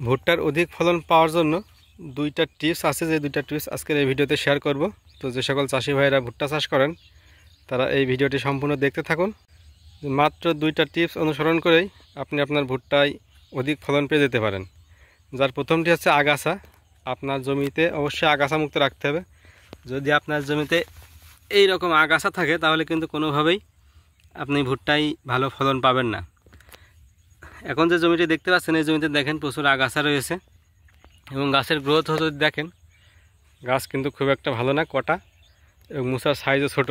ভুট্টার অধিক ফলন পাওয়ার জন্য দুইটা টিপস আছে, যে দুইটা টিপস আজকের এই ভিডিওতে শেয়ার করব। তো যে সকল চাষি ভাইয়েরা ভুট্টা চাষ করেন তারা এই ভিডিওটি সম্পূর্ণ দেখতে থাকুন। মাত্র দুইটা টিপস অনুসরণ করেই আপনি আপনার ভুট্টায় অধিক ফলন পেয়ে যেতে পারেন। যার প্রথমটি হচ্ছে আগাছা। আপনার জমিতে অবশ্যই আগাছা মুক্ত রাখতে হবে। যদি আপনার জমিতে এই রকম আগাছা থাকে তাহলে কিন্তু কোনোভাবেই আপনি ভুট্টায় ভালো ফলন পাবেন না। এখন যে জমিটি দেখতে পাচ্ছেন এই জমিতে দেখেন প্রচুর আগাছা রয়েছে এবং গাছের গ্রোথ যদি দেখেন গাছ কিন্তু খুব একটা ভালো না, কটা এবং মুসার সাইজও ছোট।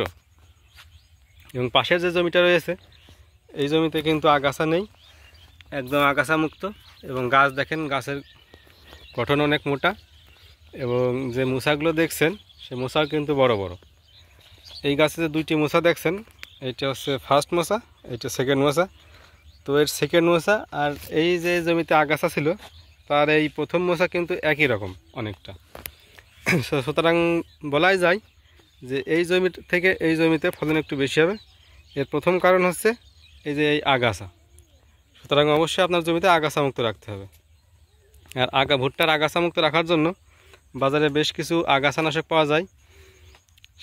এবং পাশের যে জমিটা রয়েছে এই জমিতে কিন্তু আগাছা নেই, একদম আগাছা মুক্ত। এবং গাছ দেখেন গাছের গঠন অনেক মোটা এবং যে মুসাগুলো দেখছেন সে মুসাও কিন্তু বড় বড়। এই গাছে যে দুইটি মোসা দেখছেন এইটা হচ্ছে ফার্স্ট মোসা, এইটা সেকেন্ড মোসা। তো এর সেকেন্ড মোসা আর এই যে জমিতে আগাছা ছিল তার এই প্রথম মোসা কিন্তু একই রকম অনেকটা। সুতরাং বলাই যায় যে এই জমি থেকে এই জমিতে ফলন একটু বেশি হবে। এর প্রথম কারণ হচ্ছে এই যে এই আগাছা। সুতরাং অবশ্যই আপনার জমিতে আগাছা মুক্ত রাখতে হবে। আর ভুট্টার আগাছা মুক্ত রাখার জন্য বাজারে বেশ কিছু আগাছানাশক পাওয়া যায়।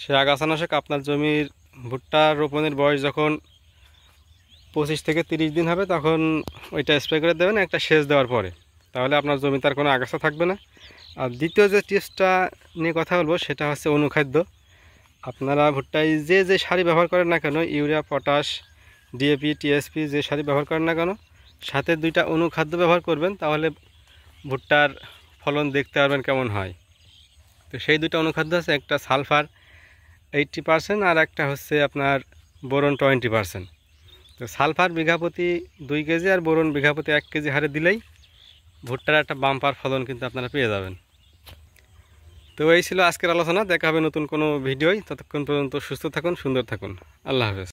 সে আগাছানাশক আপনার জমির ভুট্টা রোপণের বয়স যখন 25 থেকে 30 দিন হবে তখন ওইটা স্প্রে করে দেবেন একটা সেচ দেওয়ার পরে, তাহলে আপনার জমিতে আর কোনো আগাছা থাকবে না। আর দ্বিতীয় যে টিপসটা নিয়ে কথা বলবো সেটা হচ্ছে অনুখাদ্য। আপনারা ভুট্টায় যে যে সার ব্যবহার করেন না কেন, ইউরিয়া, পটাশ, ডিএপি, টিএসপি যে সার ব্যবহার করেন না কেন, সাথে দুইটা অনুখাদ্য ব্যবহার করবেন, তাহলে ভুট্টার ফলন দেখতে পারবেন কেমন হয়। তো সেই দুইটা অনুখাদ্য আছে, একটা সালফার 80% আর একটা হচ্ছে আপনার বোরন 20%। তো সালফার বিঘা প্রতি 2 কেজি আর বোরন বিঘা প্রতি 1 কেজি হারে দিলেই ভুট্টার একটা বাম্পার ফলন কিন্তু আপনারা পেয়ে যাবেন। তো এই ছিল আজকের আলোচনা। দেখা হবে নতুন কোনো ভিডিওয়। ততক্ষণ পর্যন্ত সুস্থ থাকুন, সুন্দর থাকুন। আল্লাহ হাফেজ।